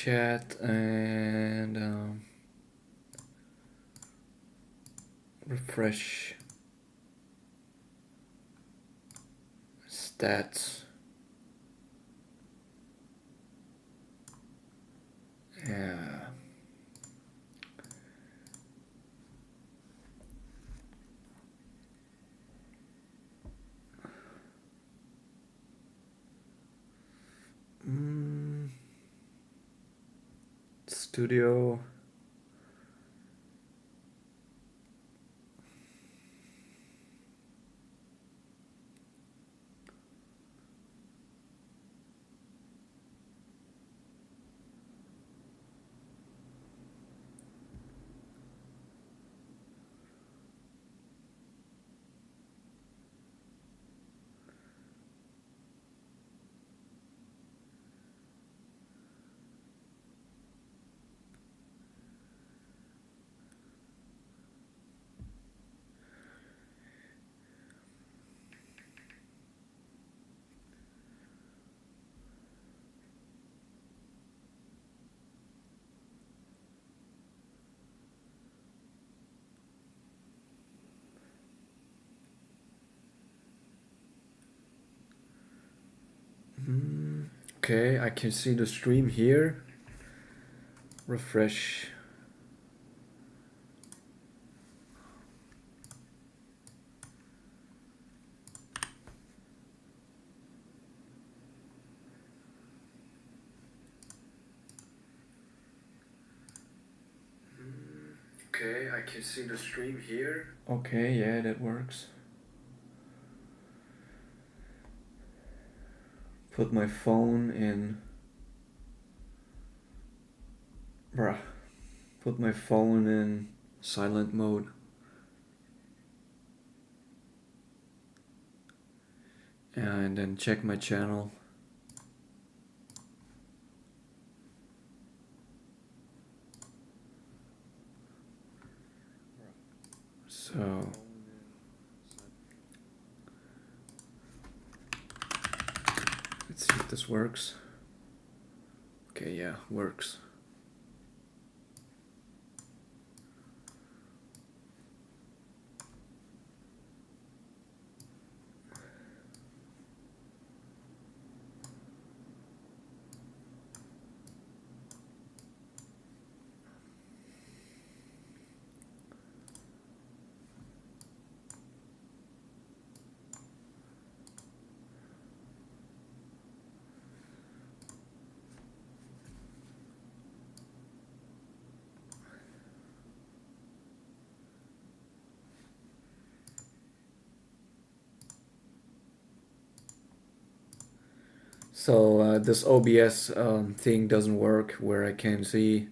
chat and refresh stats. Yeah. Studio. Okay, I can see the stream here. Refresh. Okay, I can see the stream here. Okay, yeah, that works. Put my phone in. Bruh. Put my phone in silent mode. And then check my channel. So let's see if this works. Okay, yeah, works. So this OBS thing doesn't work where I can see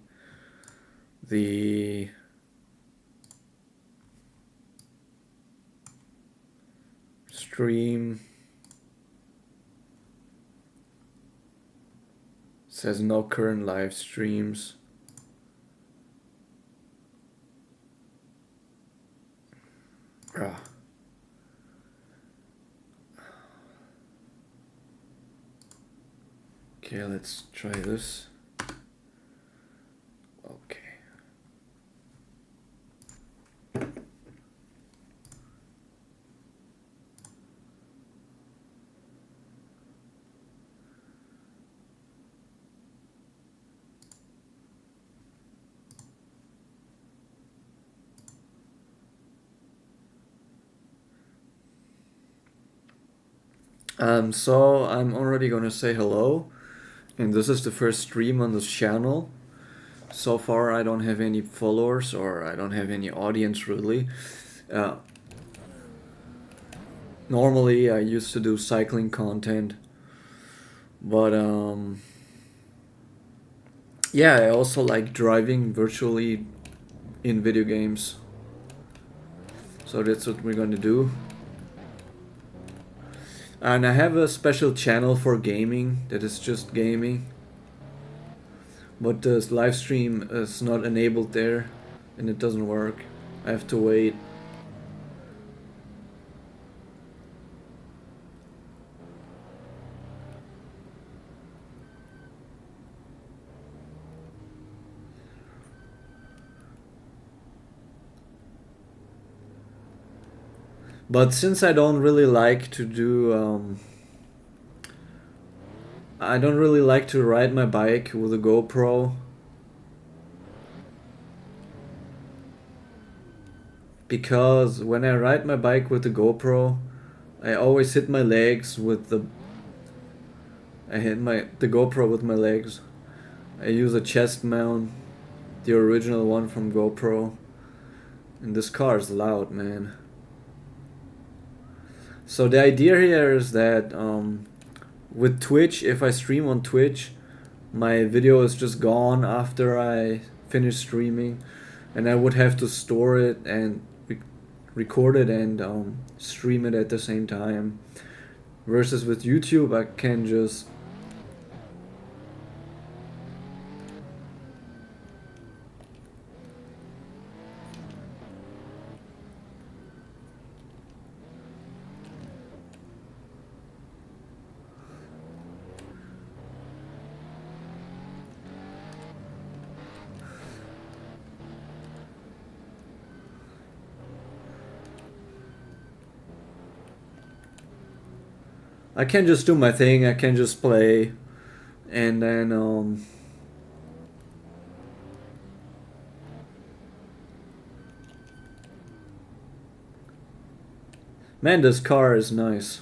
the stream. It says no current live streams. Ah. Okay, let's try this. Okay. So I'm already gonna say hello, and this is the first stream on this channel. So far I don't have any followers or I don't have any audience really. Normally I used to do cycling content, but yeah, I also like driving virtually in video games. So that's what we're gonna do. And I have a special channel for gaming that is just gaming. But the live stream is not enabled there and it doesn't work. I have to wait. But since I don't really like to do I don't really like to ride my bike with a GoPro, because when I ride my bike with the GoPro, I always hit my legs with I hit the GoPro with my legs. I use a chest mount, the original one from GoPro. And this car is loud, man. So the idea here is that with Twitch, if I stream on Twitch, my video is just gone after I finish streaming, and I would have to store it and record it and stream it at the same time. Versus with YouTube, I can just do my thing. I can just play, and then man, this car is nice.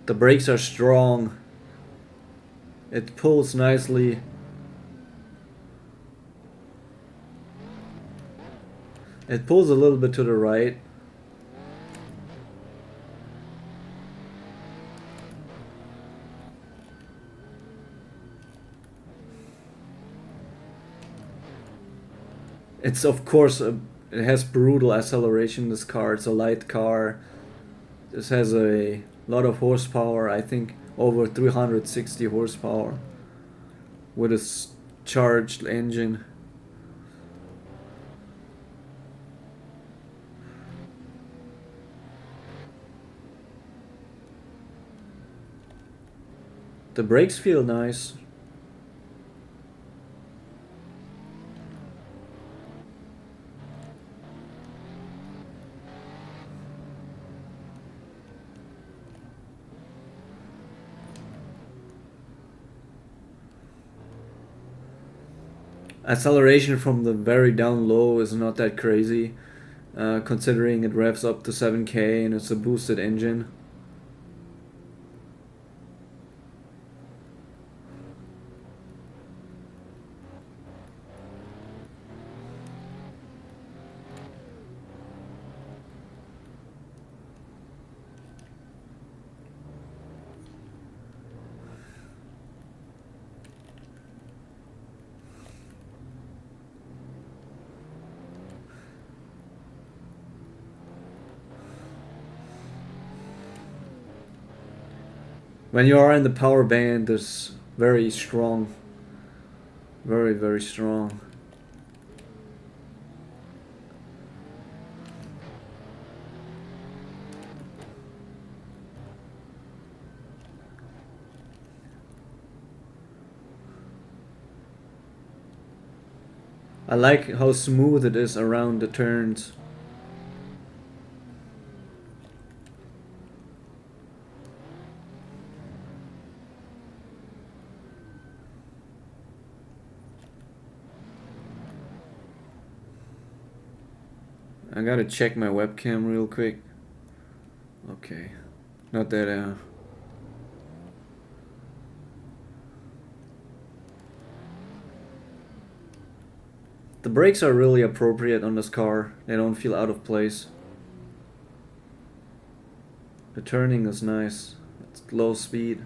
The brakes are strong. It pulls nicely. It pulls a little bit to the right. It's of course it has brutal acceleration. This car, it's a light car. This has a lot of horsepower. I think over 360 horsepower with a charged engine. The brakes feel nice. Acceleration from the very down low is not that crazy, considering it revs up to 7K and it's a boosted engine. When you are in the power band, it's very strong. Very, very strong. I like how smooth it is around the turns. I gotta check my webcam real quick. Okay. Not that the brakes are really appropriate on this car. They don't feel out of place. The turning is nice. It's low speed.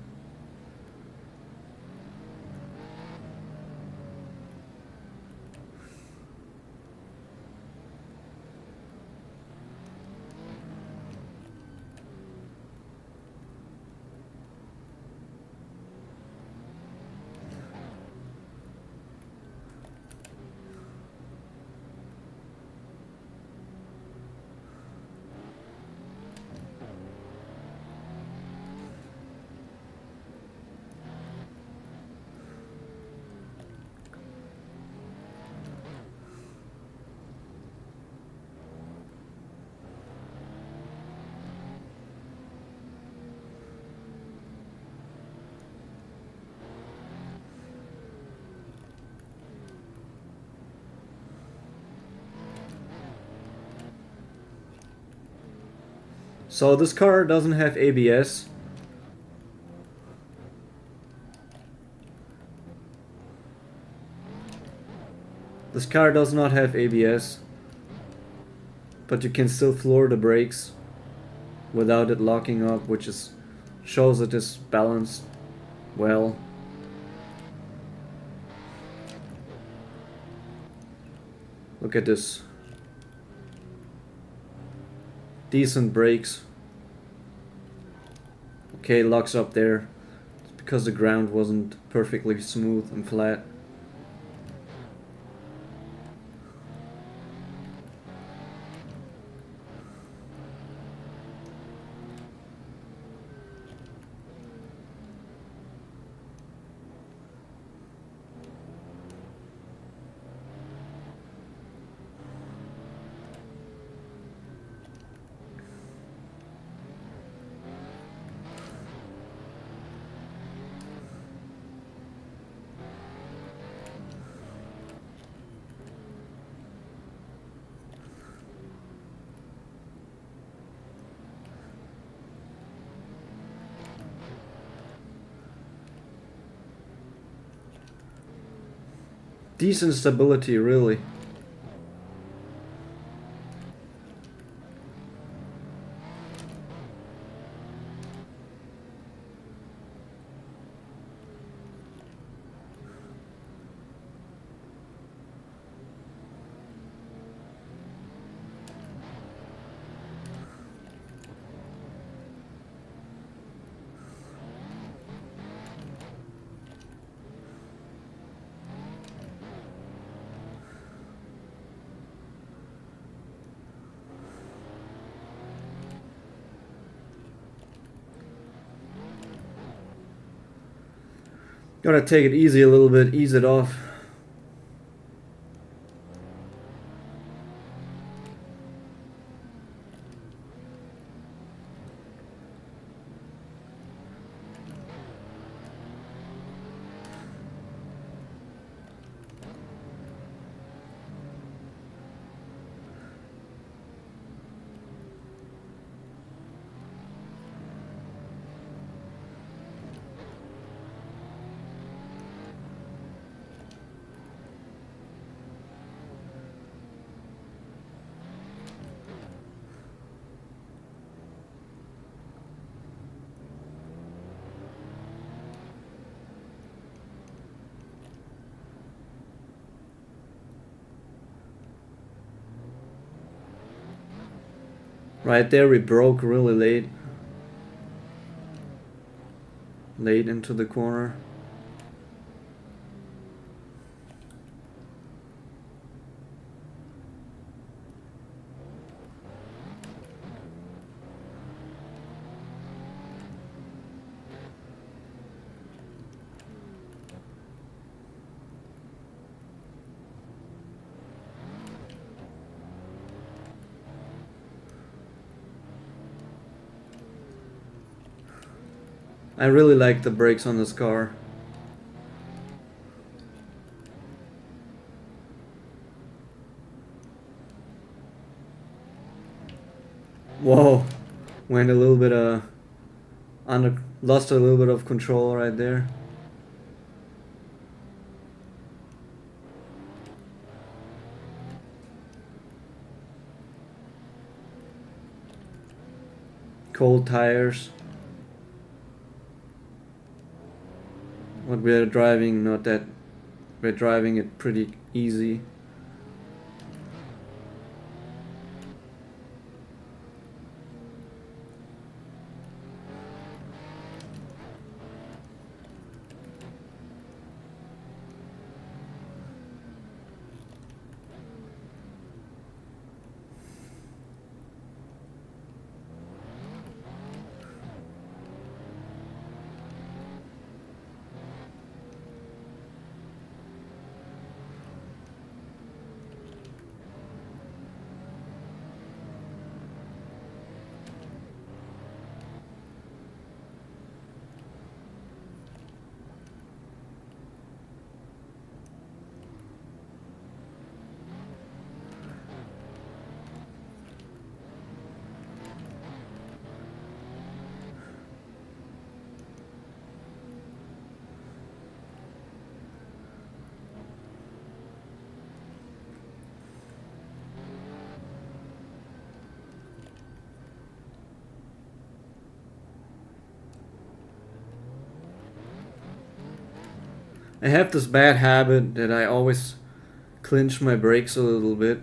So this car doesn't have ABS. This car does not have ABS, but you can still floor the brakes without it locking up, which is shows it is balanced well. Look at this. Decent brakes. Okay, locks up there. It's because the ground wasn't perfectly smooth and flat. Decent stability, really. Gotta take it easy a little bit, ease it off. Right there we broke really late. Late into the corner. I really like the brakes on this car. Whoa, went a little bit lost a little bit of control right there. Cold tires. What we're driving, not that we're driving it pretty easy. I have this bad habit that I always clinch my brakes a little bit.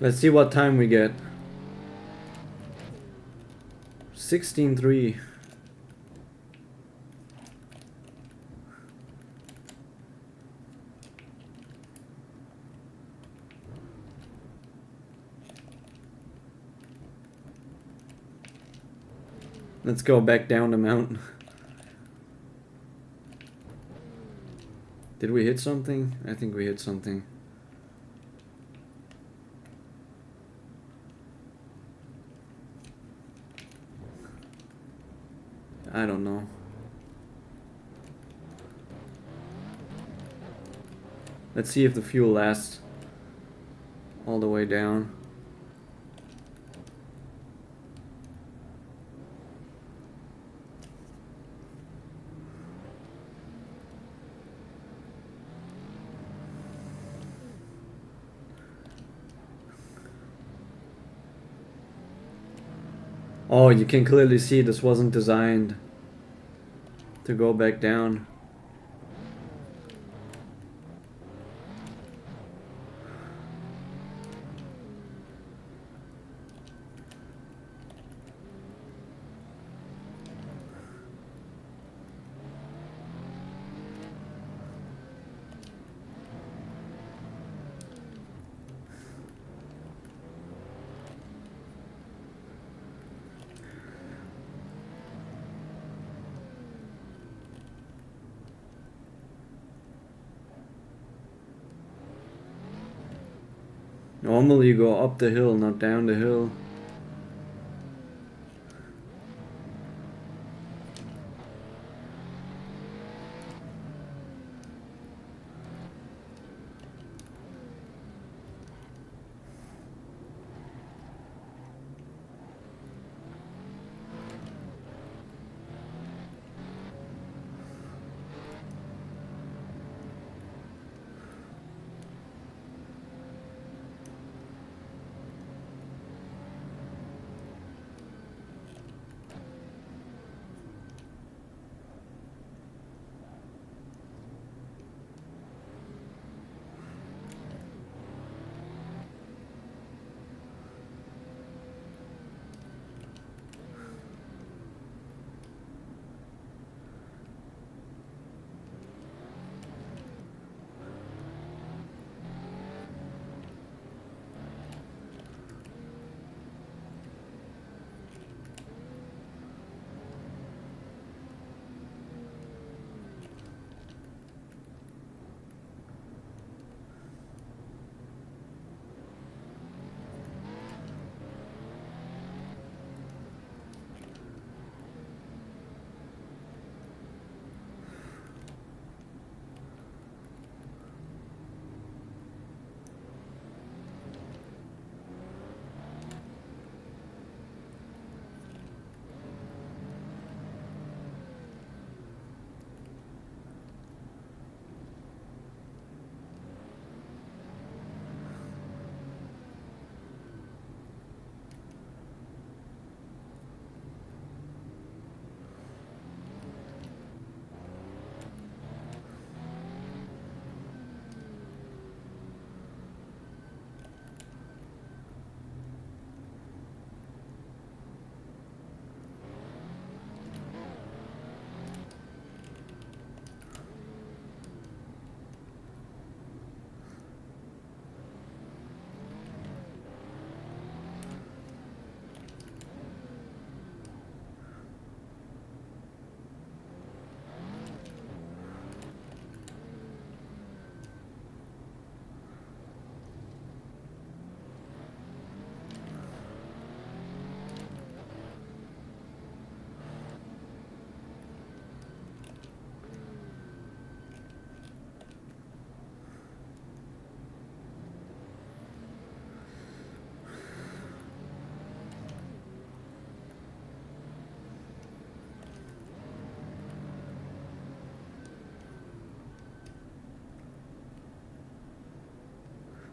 Let's see what time we get. 16:03. Let's go back down the mountain. Did we hit something? I think we hit something. I don't know. Let's see if the fuel lasts all the way down. Oh, you can clearly see this wasn't designed to go back down. Normally you go up the hill, not down the hill.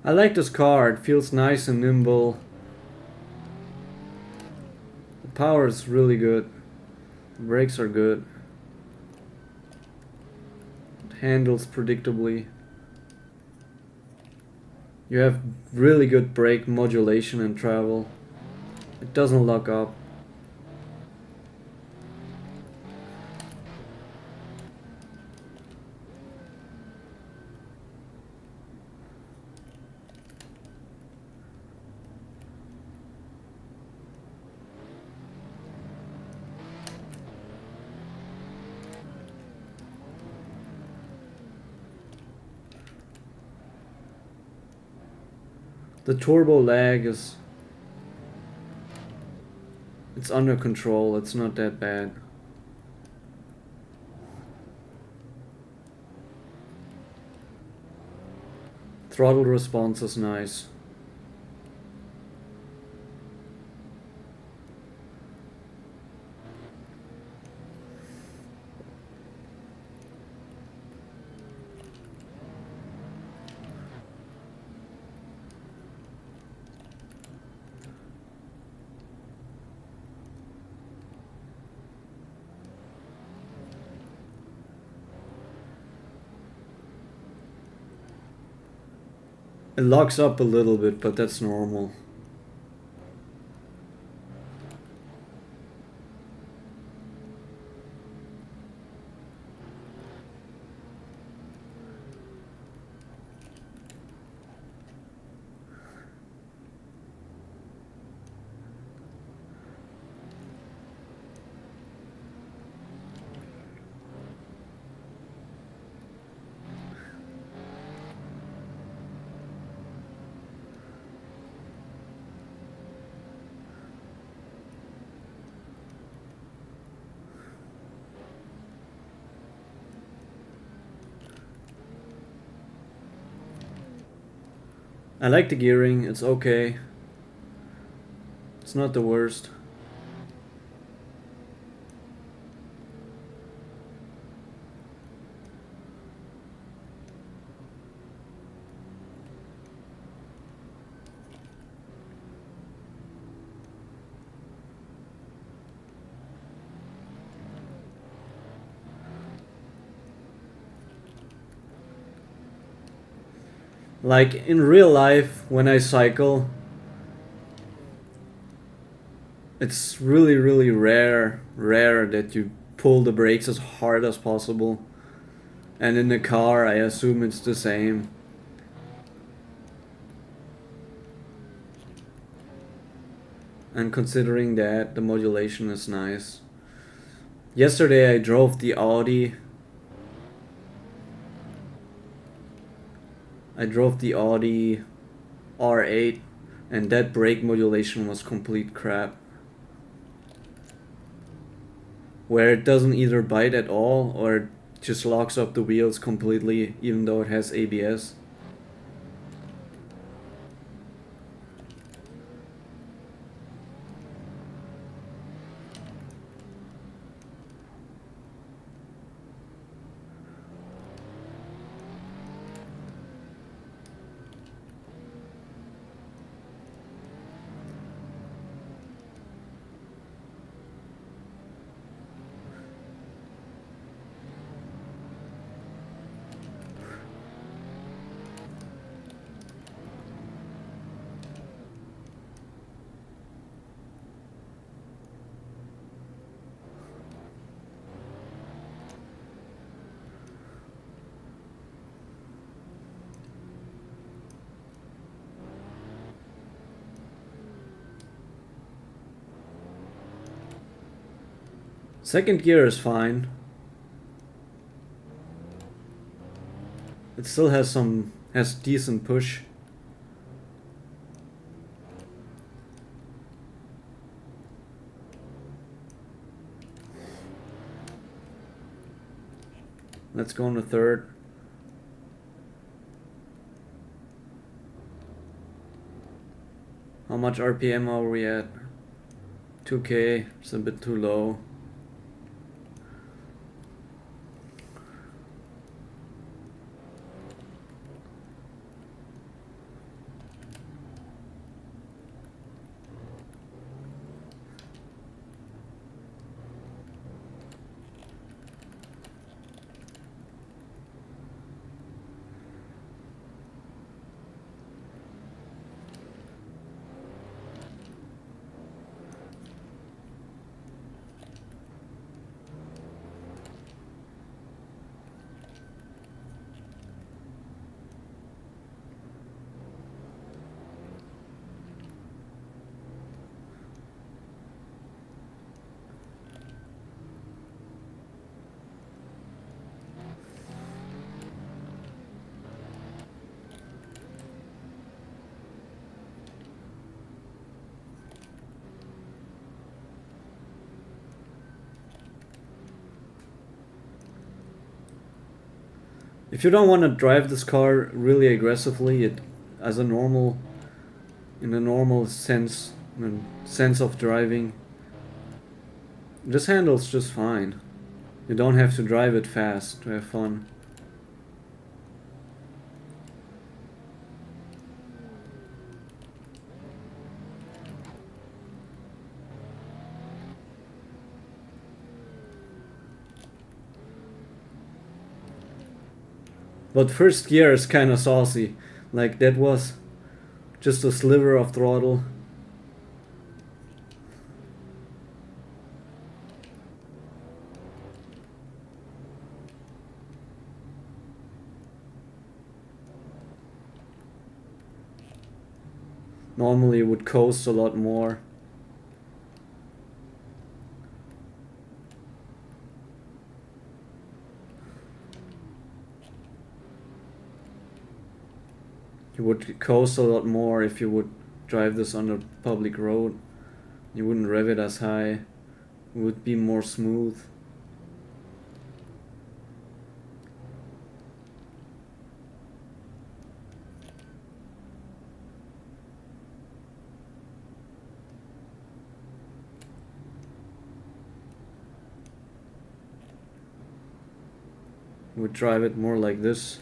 I like this car, it feels nice and nimble. The power is really good. The brakes are good. It handles predictably. You have really good brake modulation and travel. It doesn't lock up. The turbo lag is... It's under control, it's not that bad. Throttle response is nice. It locks up a little bit, but that's normal. I like the gearing, it's okay. It's not the worst. Like in real life, when I cycle, it's really rare that you pull the brakes as hard as possible. And in the car, I assume it's the same. And considering that, the modulation is nice. Yesterday I drove the Audi. I drove the Audi R8 and that brake modulation was complete crap. Where it doesn't either bite at all or it just locks up the wheels completely even though it has ABS. Second gear is fine. It still has decent push. Let's go on the third. How much RPM are we at? 2K, it's a bit too low. If you don't want to drive this car really aggressively, it as a normal, in a normal sense, sense of driving, this handles just fine. You don't have to drive it fast to have fun. But first gear is kinda saucy. Like that was just a sliver of throttle. Normally it would coast a lot more. You would coast a lot more if you would drive this on a public road. You wouldn't rev it as high. It would be more smooth. You would drive it more like this.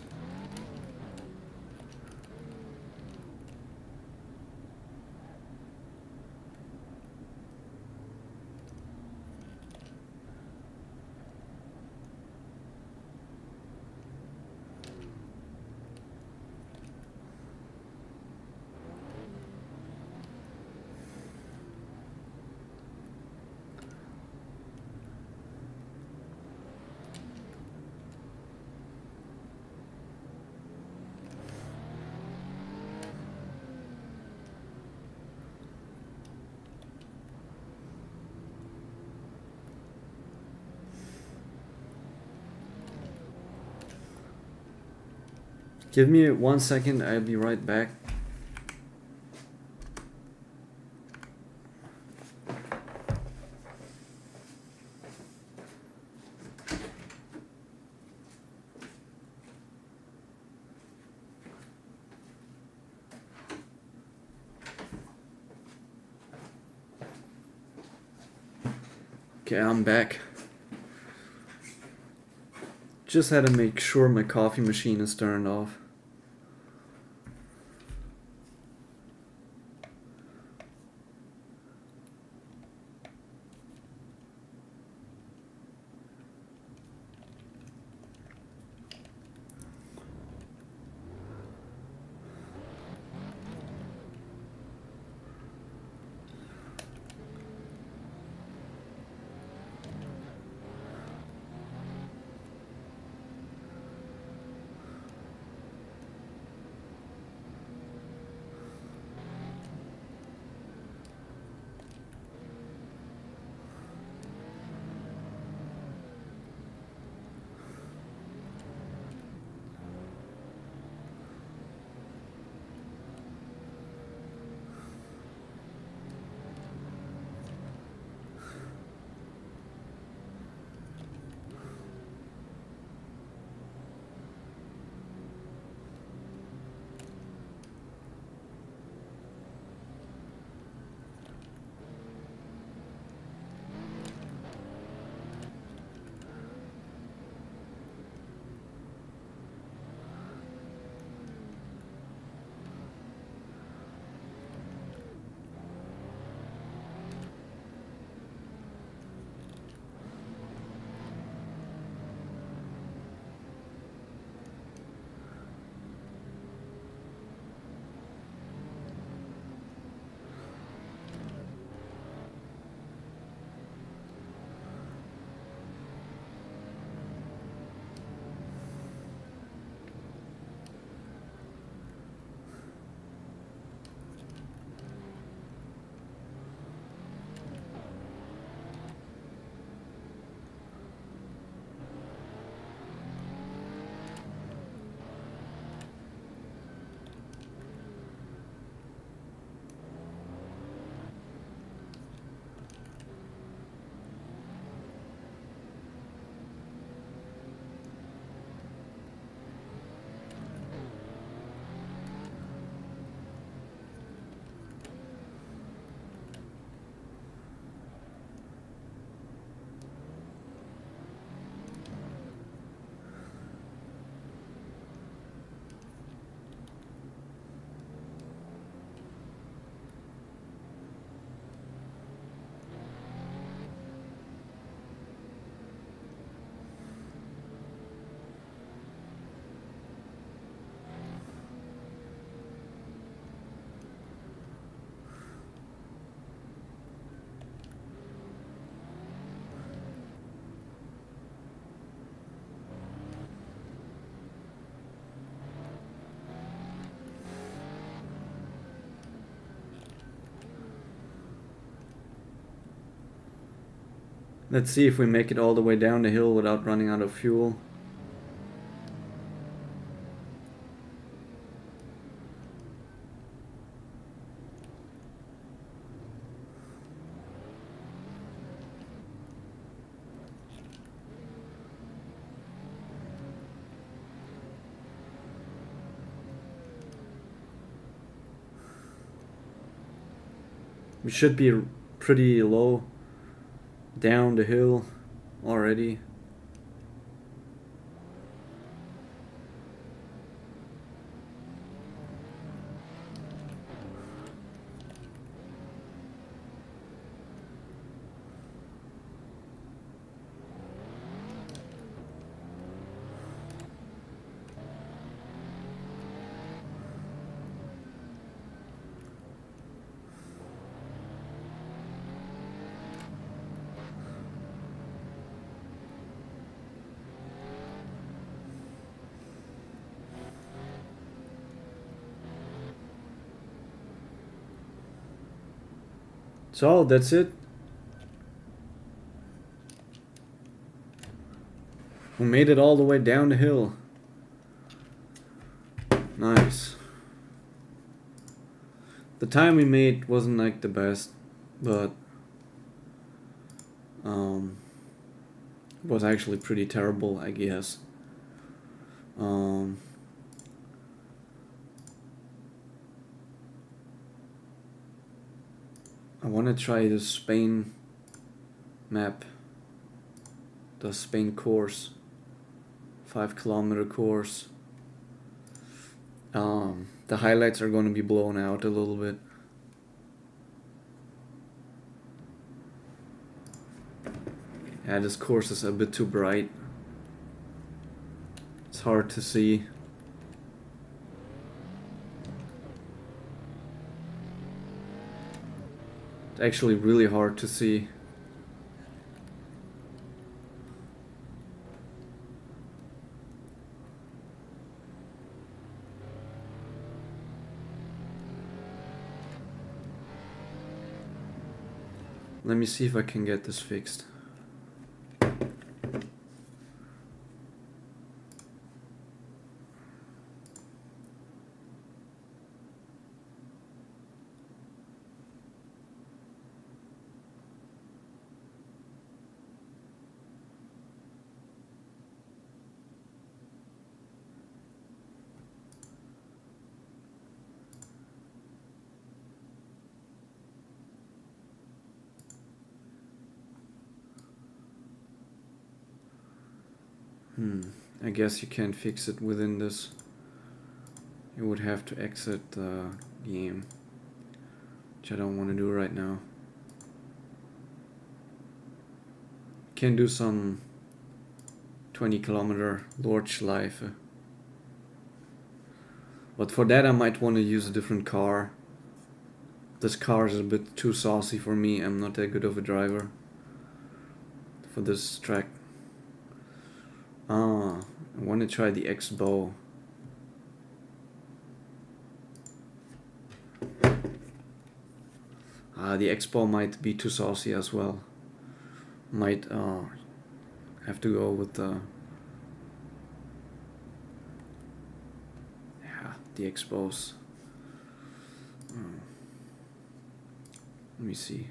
Give me 1 second, I'll be right back. Okay, I'm back. Just had to make sure my coffee machine is turned off. Let's see if we make it all the way down the hill without running out of fuel. We should be pretty low down the hill already. So that's it. We made it all the way down the hill. Nice. The time we made wasn't like the best, but it was actually pretty terrible, I guess. I want to try the Spain map, the Spain course, 5-kilometer course. The highlights are going to be blown out a little bit. Yeah, this course is a bit too bright. It's hard to see. It's actually really hard to see. Let me see if I can get this fixed. I guess you can't fix it within this. You would have to exit the game, which I don't want to do right now. Can do some 20-kilometer Nordschleife. But for that I might want to use a different car. This car is a bit too saucy for me. I'm not that good of a driver for this track. I want to try the X-Bow. The X-Bow might be too saucy as well. Might have to go with the X-Bows. Let me see.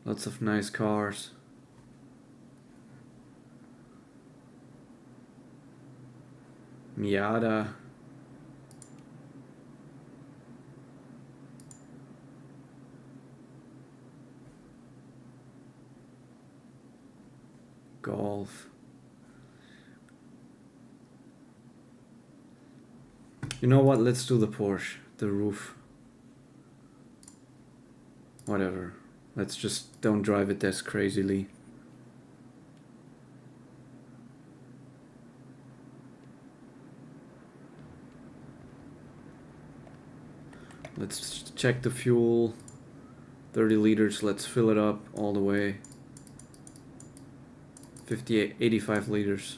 Lots of nice cars. Miata. Golf. You know what? Let's do the Porsche. The roof. Whatever. Let's just don't drive it this crazily. Let's check the fuel. 30 liters. Let's fill it up all the way. 85 liters.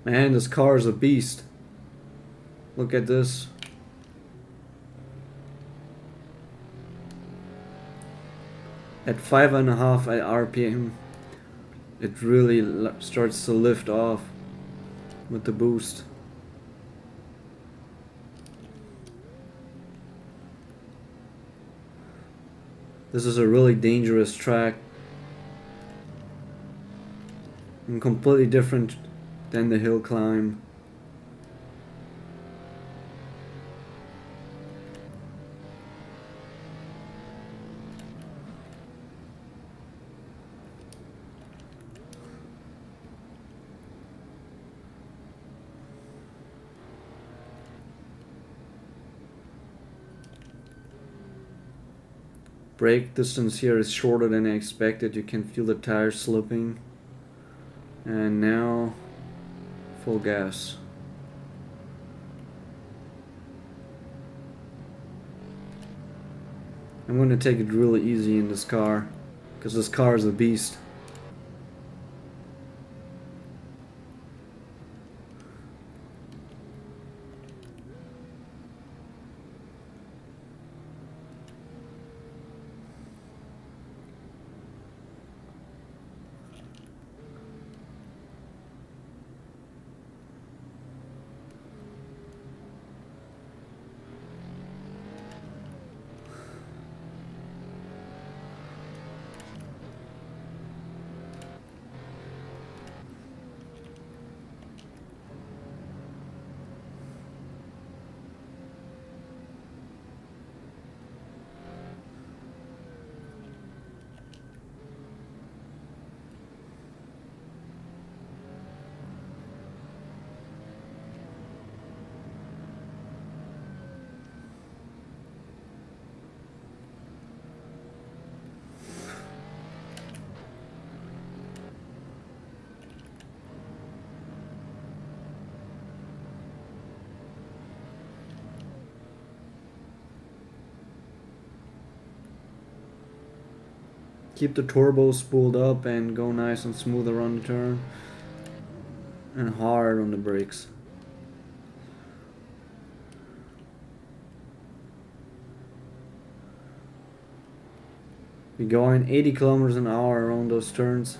Man, this car is a beast. Look at this. At 5.5 RPM, it really starts to lift off with the boost. This is a really dangerous track and completely different than the hill climb. Brake distance here is shorter than I expected. You can feel the tires slipping. And now, full gas. I'm going to take it really easy in this car, because this car is a beast. Keep the turbo spooled up and go nice and smooth around the turn. And hard on the brakes. We're going 80 kilometers an hour around those turns.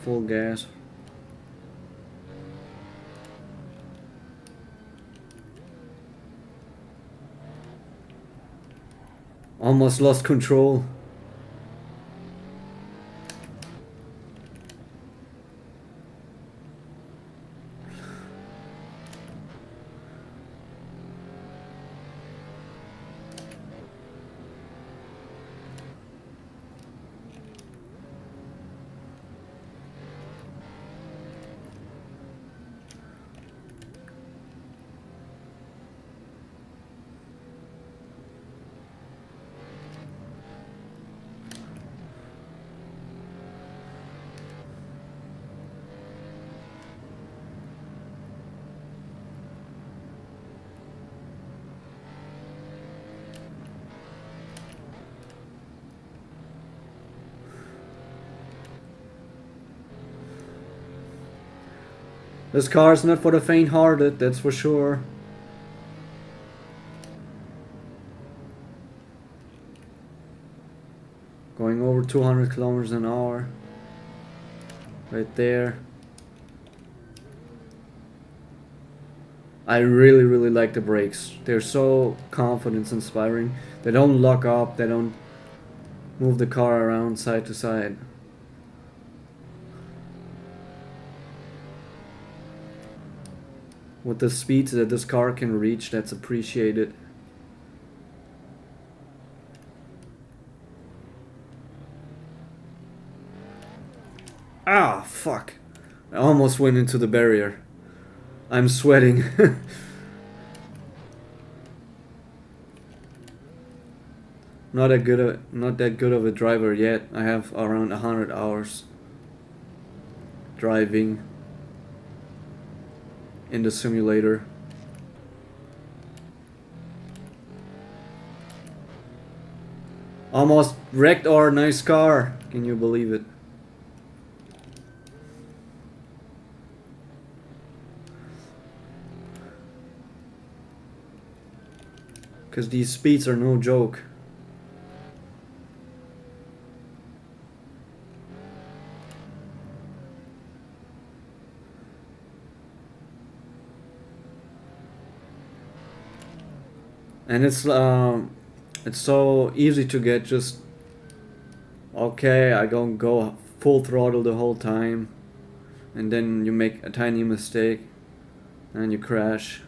Full gas. Almost lost control. This car is not for the faint-hearted, that's for sure. Going over 200 kilometers an hour. Right there. I really like the brakes. They're so confidence inspiring. They don't lock up, they don't move the car around side to side. With the speeds that this car can reach, that's appreciated. Ah, fuck. I almost went into the barrier. I'm sweating. Not that good of a driver yet. I have around 100 hours driving in the simulator. Almost wrecked our nice car. Can you believe it? because these speeds are no joke. And it's so easy to get just, okay, I don't go full throttle the whole time, and then you make a tiny mistake and you crash.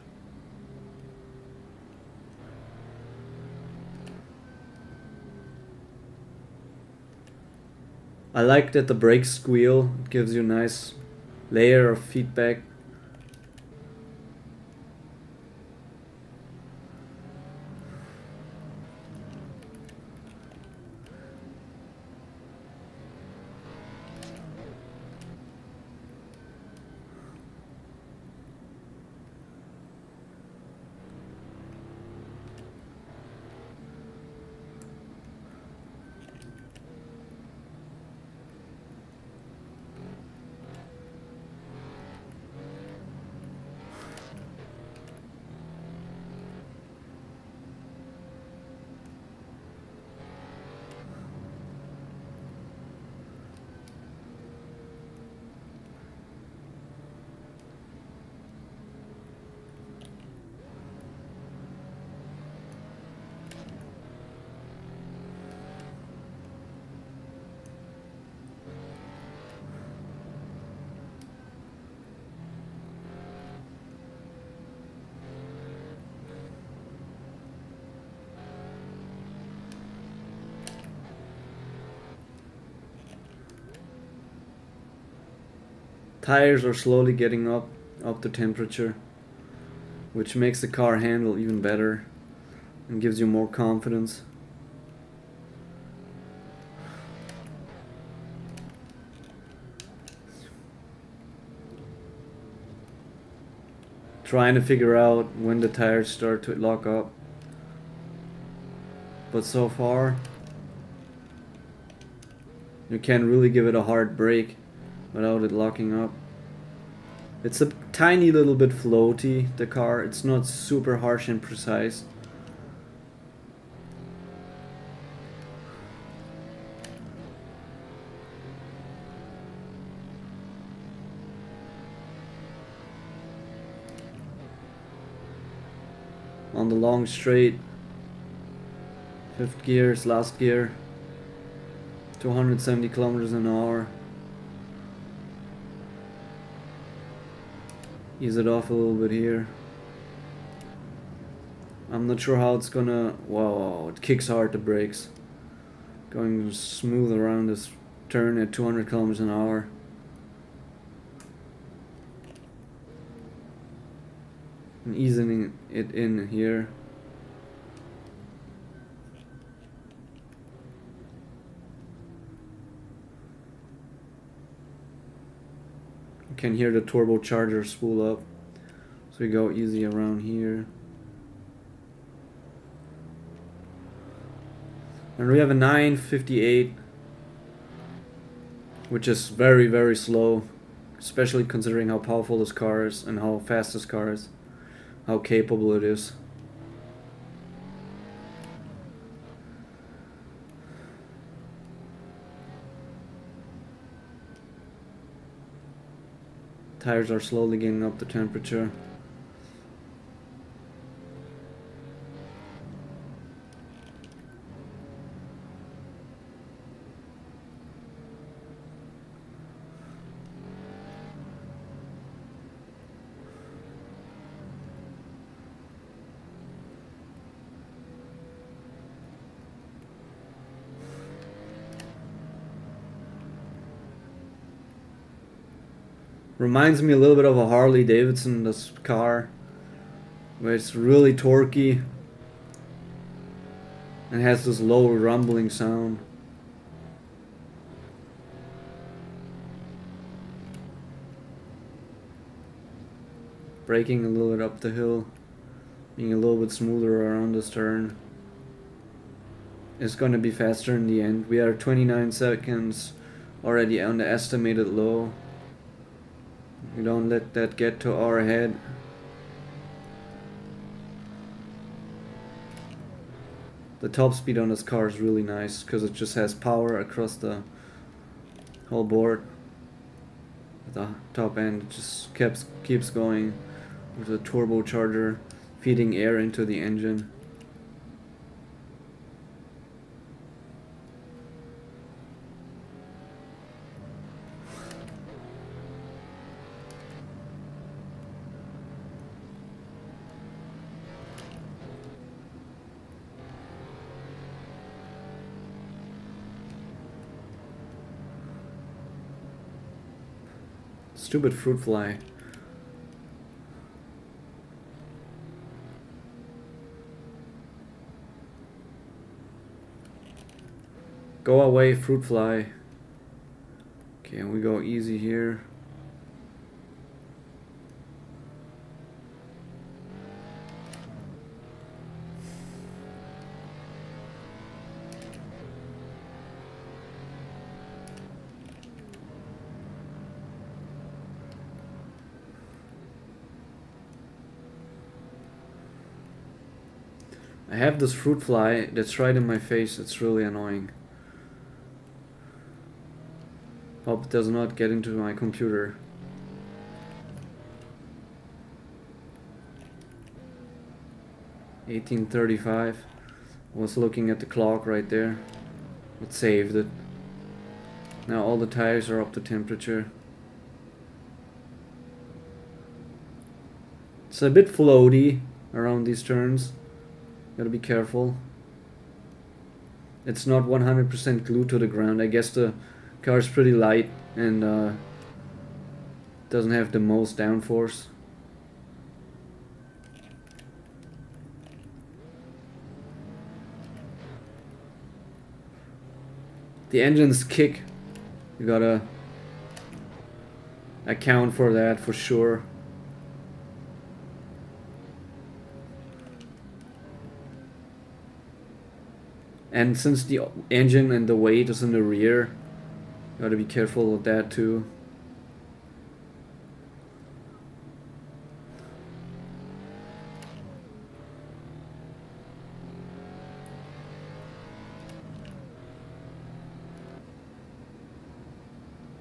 I like that the brakes squeal. It gives you a nice layer of feedback. Tires are slowly getting up to temperature, which makes the car handle even better and gives you more confidence. Trying to figure out when the tires start to lock up, but so far you can't really give it a hard brake without it locking up. It's a tiny little bit floaty, the car. It's not super harsh and precise. On the long straight, fifth gear's last gear, 270 kilometers an hour. Ease it off a little bit here. I'm not sure how it's gonna... Wow, it kicks hard, the brakes. Going smooth around this turn at 200 kilometers an hour. And easing it in here. You can hear the turbocharger spool up. So we go easy around here. And we have a 958, which is very, very slow, especially considering how powerful this car is and how fast this car is, how capable it is. Tires are slowly getting up the temperature. Reminds me a little bit of a Harley Davidson, this car, where it's really torquey and has this low rumbling sound. Braking a little bit up the hill, being a little bit smoother around this turn. It's going to be faster in the end. We are 29 seconds already on the estimated low. We don't let that get to our head. The top speed on this car is really nice because it just has power across the whole board. The top end just keeps going with a turbocharger feeding air into the engine. Stupid fruit fly. Go away, fruit fly. Okay, and we go easy here. I have this fruit fly that's right in my face. It's really annoying. Hope it does not get into my computer. $18:35. Was looking at the clock right there. It saved it. Now all the tires are up to temperature. It's a bit floaty around these turns. Gotta be careful. It's not 100% glued to the ground. I guess the car is pretty light and doesn't have the most downforce. The engine's kick. You gotta account for that for sure. And since the engine and the weight is in the rear, you gotta be careful with that too.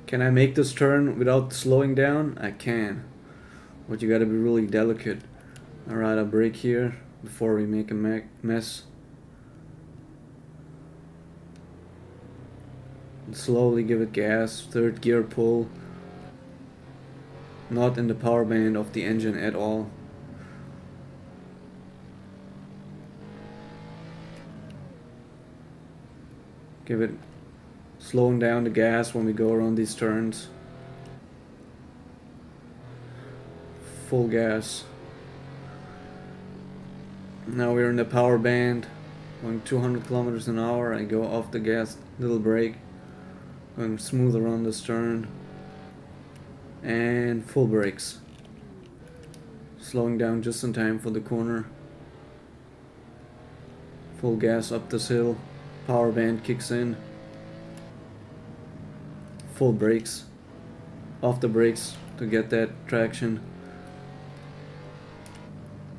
Can I make this turn without slowing down? I can. But you gotta be really delicate. Alright, I'll brake here before we make a mess. And slowly give it gas, third gear pull. Not in the power band of the engine at all. Give it, slowing down the gas when we go around these turns. Full gas. Now we're in the power band, going 200 kilometers an hour. I go off the gas, little brake. Going smooth around this turn. And full brakes. Slowing down just in time for the corner. Full gas up this hill. Power band kicks in. Full brakes. Off the brakes to get that traction.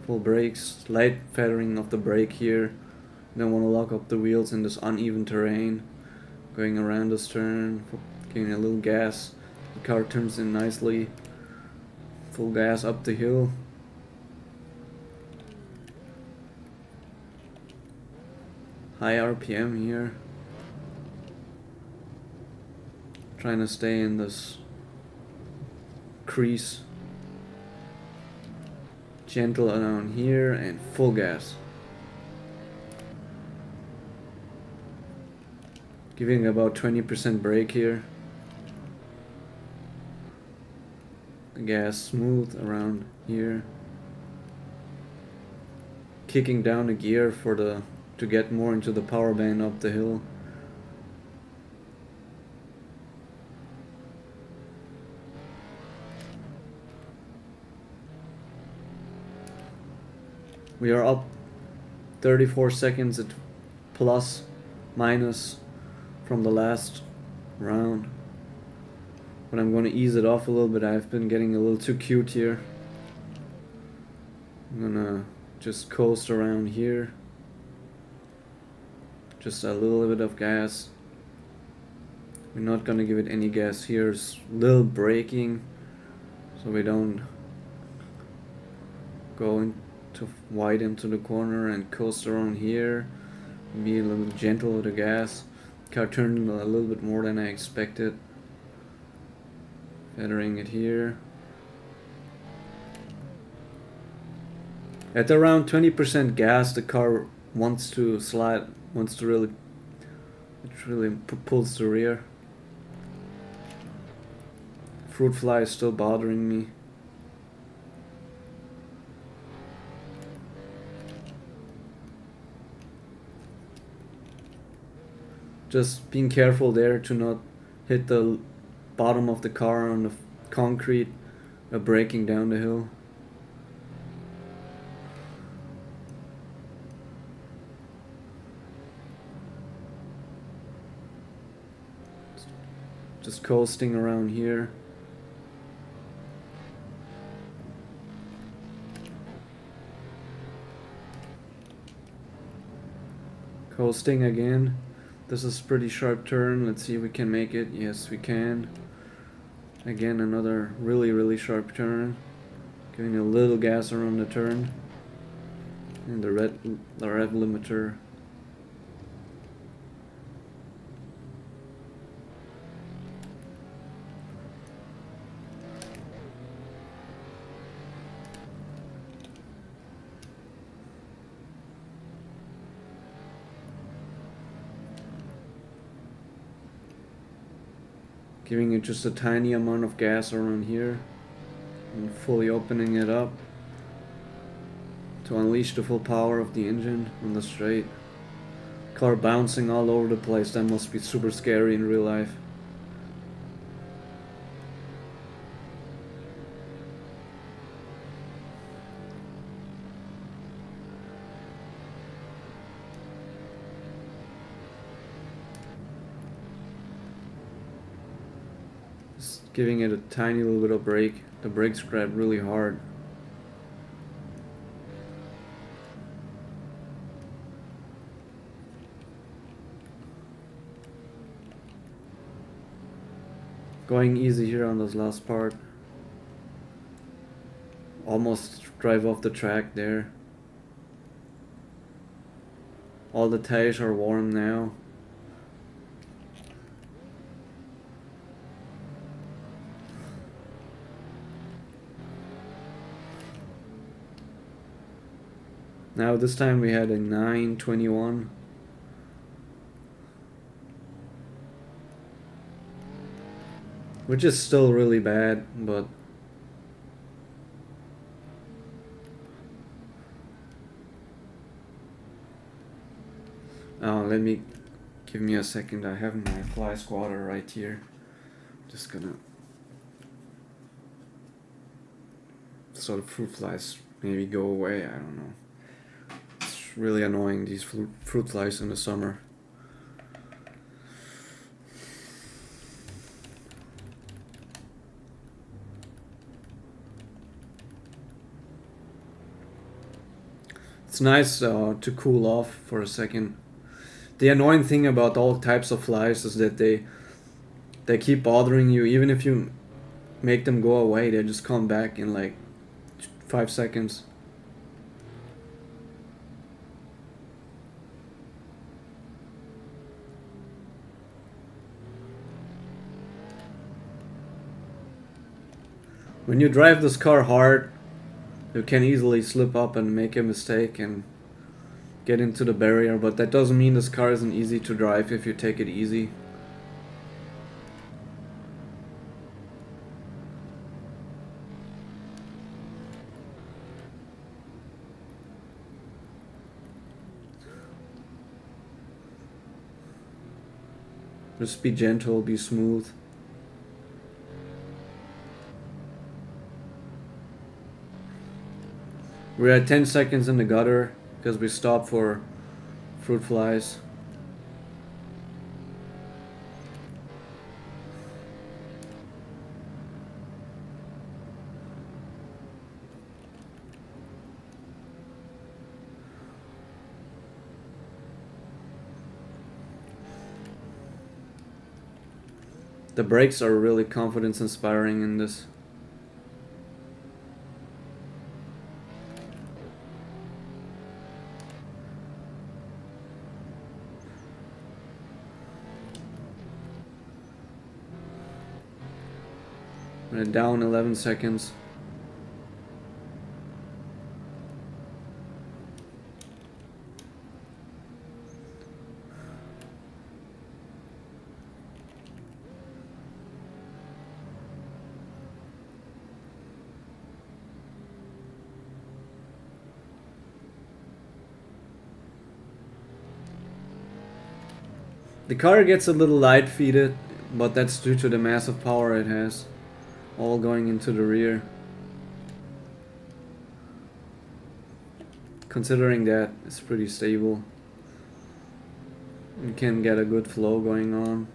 Full brakes. Light feathering of the brake here. Don't want to lock up the wheels in this uneven terrain. Going around this turn, getting a little gas. The car turns in nicely. Full gas up the hill. High RPM here. Trying to stay in this crease. Gentle around here and full gas. Giving about 20% brake here. The gas smooth around here. Kicking down the gear for to get more into the power band up the hill. We are up 34 seconds at plus minus from the last round, but I'm going to ease it off a little bit. I've been getting a little too cute here. I'm gonna just coast around here. Just a little bit of gas. We're not gonna give it any gas here. It's little braking, so we don't go into wide into the corner and coast around here. Be a little gentle with the gas. Car turned a little bit more than I expected. Feathering it here. At around 20% gas, the car wants to slide, it really pulls the rear. Fruit fly is still bothering me. Just being careful there to not hit the bottom of the car on the concrete, braking down the hill. Just coasting around here. Coasting again. This is a pretty sharp turn. Let's see if we can make it. Yes, we can. Again, another really sharp turn. Giving a little gas around the turn. And the rev limiter. Giving it just a tiny amount of gas around here and fully opening it up to unleash the full power of the engine on the straight. Car bouncing all over the place. That must be super scary in real life. Just giving it a tiny little bit of brake. The brakes grab really hard. Going easy here on this last part. Almost drive off the track there. All the tires are warm now. Now this time we had a 921. Which is still really bad, but give me a second. I have my fly squatter right here. Just gonna so the fruit flies maybe go away. I don't know. It's really annoying, these fruit flies in the summer. It's nice to cool off for a second. The annoying thing about all types of flies is that they keep bothering you. Even if you make them go away, they just come back in like 5 seconds. When you drive this car hard, you can easily slip up and make a mistake and get into the barrier, but that doesn't mean this car isn't easy to drive if you take it easy. Just be gentle, be smooth. We're at 10 seconds in the gutter because we stopped for fruit flies. The brakes are really confidence inspiring in this. We're down 11 seconds. The car gets a little light-feeded, but that's due to the massive power it has, all going into the rear. Considering that, it's pretty stable. You can get a good flow going on.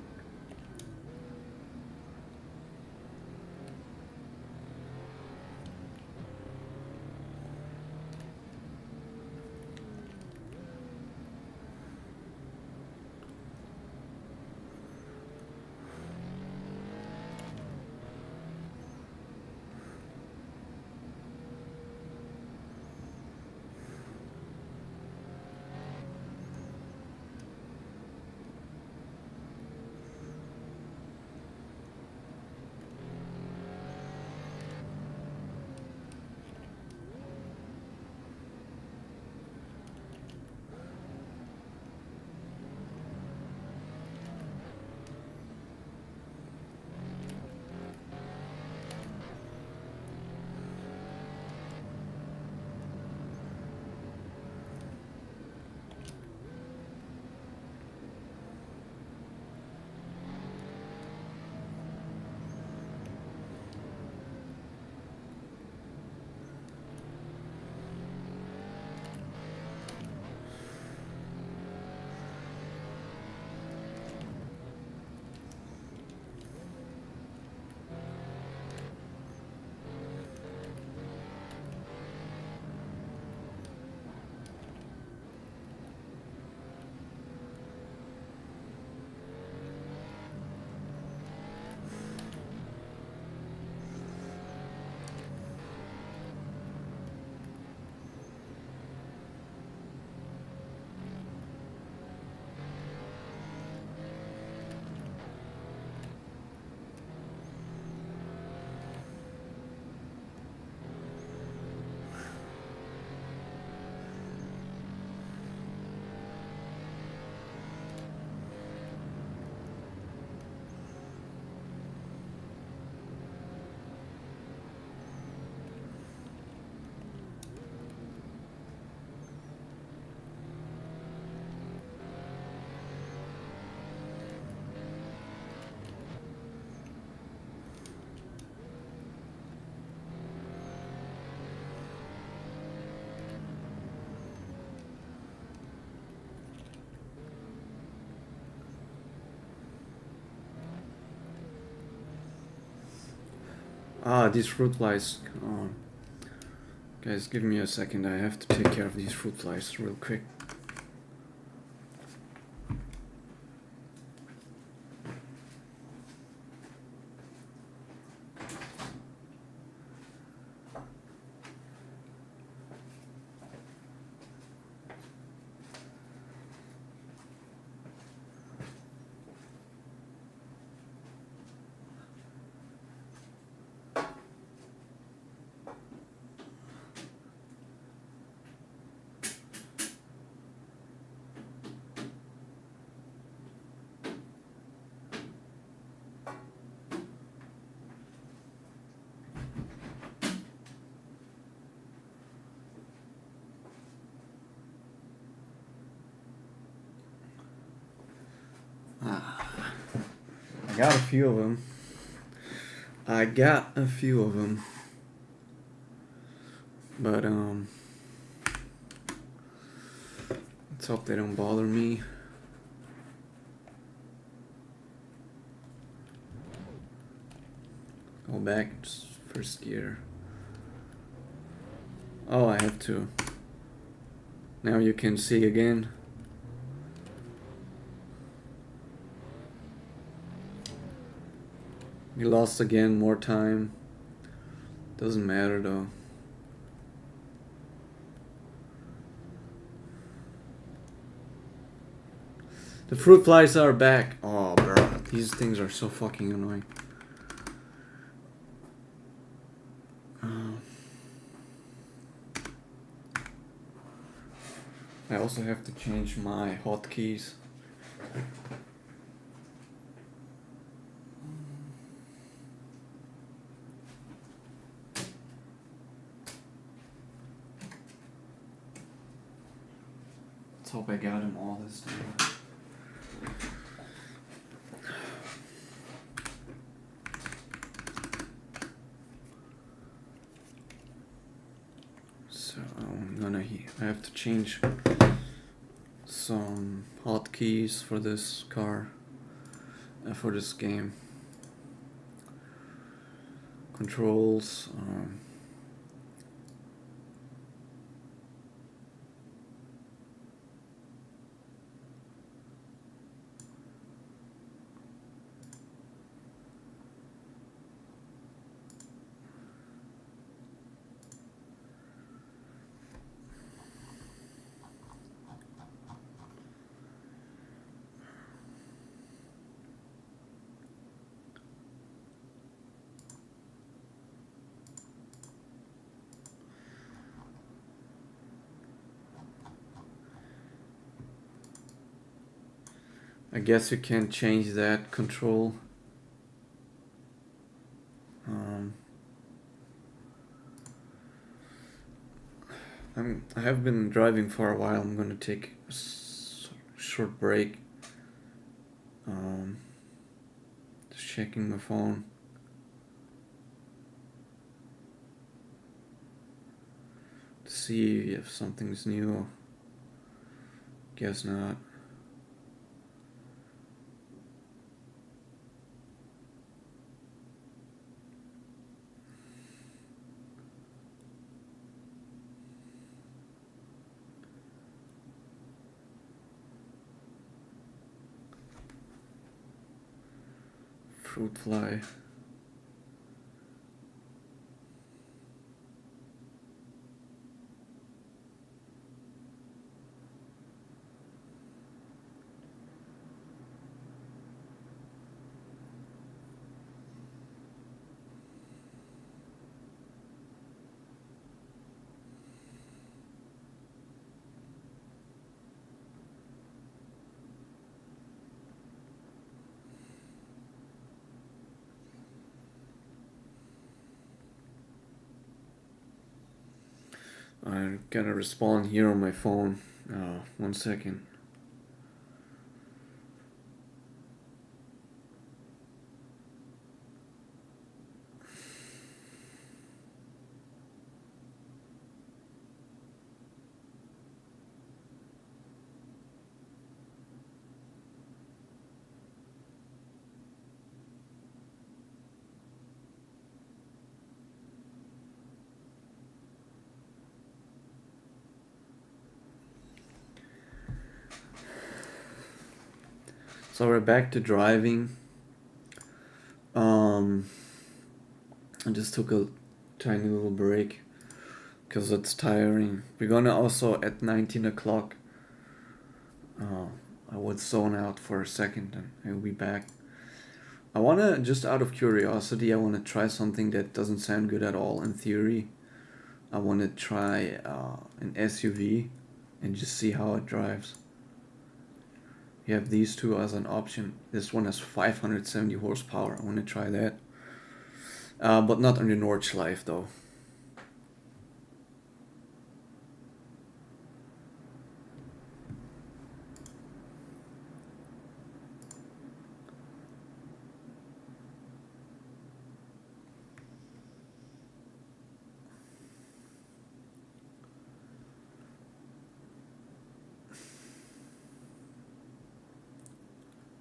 Ah, these fruit flies. Oh. Guys, give me a second. I have to take care of these fruit flies real quick. I got a few of them. But let's hope they don't bother me. Go back, just first gear. Oh, I have to. Now you can see again. He lost again, more time. Doesn't matter though. The fruit flies are back. Oh, bro. These things are so fucking annoying. I also have to change my hotkeys. Let's hope I got them all this time. So I have to change some hotkeys for this car, for this game. Controls. I guess you can change that control. I have been driving for a while. I'm gonna take a short break. Just checking my phone. To see if something's new. Guess not. Fruit fly. I'm gonna respond here on my phone. 1 second. So we're back to driving. I just took a tiny little break because it's tiring. We're gonna also at 19 o'clock. I would zone out for a second and I'll be back. I wanna, just out of curiosity, I wanna try something that doesn't sound good at all in theory. I wanna try an SUV and just see how it drives. You have these two as an option. This one has 570 horsepower. I want to try that. But not on the Nordschleife though.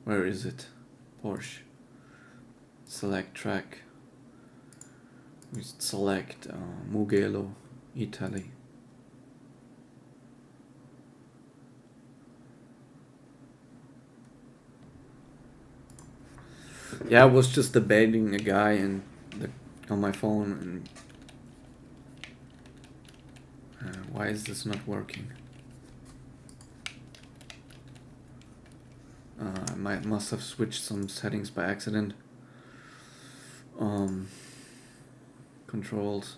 Where is it? Porsche. Select track. We select Mugello, Italy. Yeah, I was just debating a guy on my phone, and why is this not working? I must have switched some settings by accident. Controls.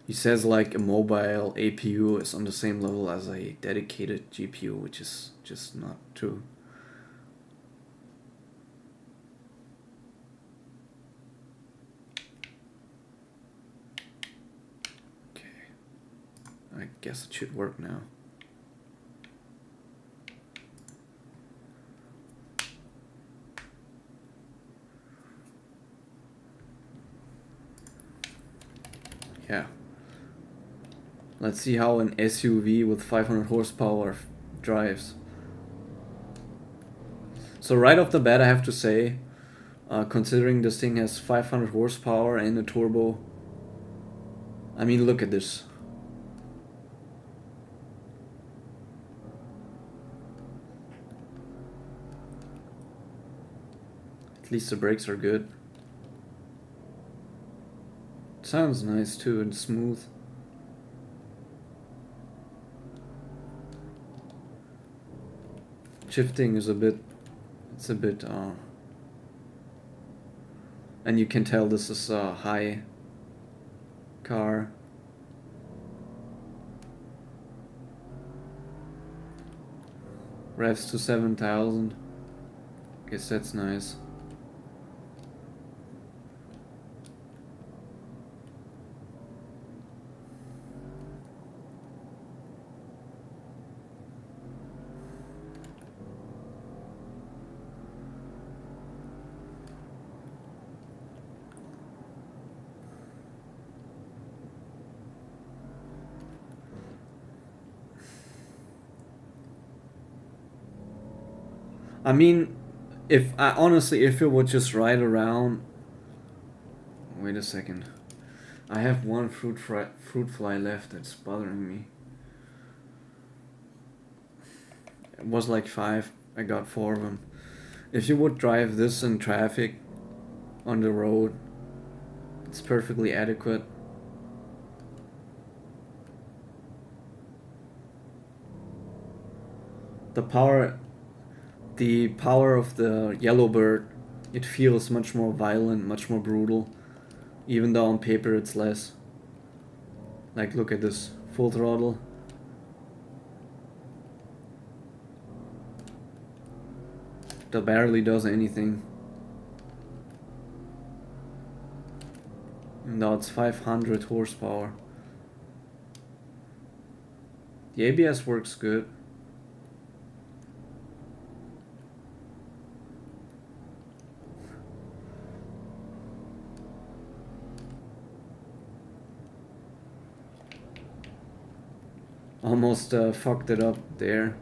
He says like a mobile APU is on the same level as a dedicated GPU, which is just not true. Okay, I guess it should work now. Yeah. Let's see how an SUV with 500 horsepower drives. So right off the bat, I have to say, considering this thing has 500 horsepower and a turbo, I mean, look at this. At least the brakes are good. Sounds nice too and smooth. Shifting is it's a bit, and you can tell this is a high car. Revs to 7,000. Guess that's nice. I mean, if I honestly, if it would just ride around. Wait a second. I have one fruit fly left that's bothering me. It was like 5. I got 4 of them. If you would drive this in traffic on the road, it's perfectly adequate. The power of the Yellowbird, it feels much more violent, much more brutal, even though on paper it's less. Like, look at this, full throttle. That barely does anything. And now it's 500 horsepower. The ABS works good. Almost fucked it up there.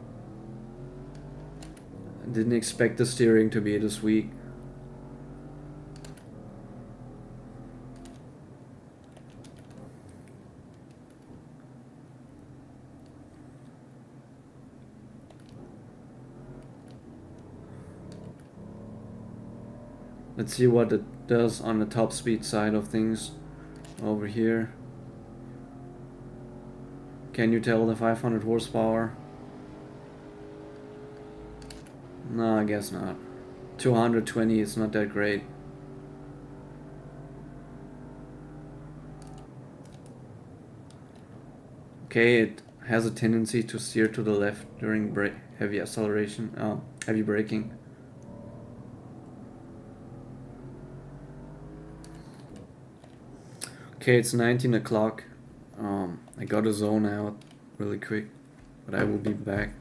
Didn't expect the steering to be this weak. Let's see what it does on the top speed side of things over here. Can you tell the 500 horsepower? No, I guess not. 220 is not that great. Okay, it has a tendency to steer to the left during heavy acceleration, heavy braking. Okay, it's 19 o'clock. I gotta zone out really quick, but I will be back.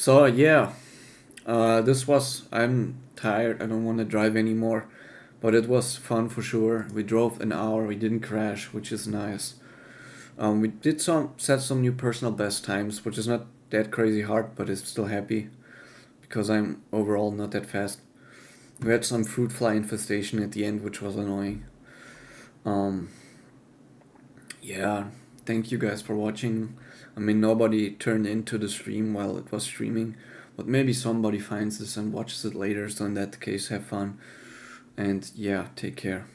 So yeah, this was. I'm tired. I don't want to drive anymore, but it was fun for sure. We drove an hour. We didn't crash, which is nice. We did set some new personal best times, which is not that crazy hard, but it's still happy because I'm overall not that fast. We had some fruit fly infestation at the end, which was annoying. Um, yeah, thank you guys for watching. I mean, nobody turned into the stream while it was streaming, but maybe somebody finds this and watches it later. So in that case, have fun and yeah, take care.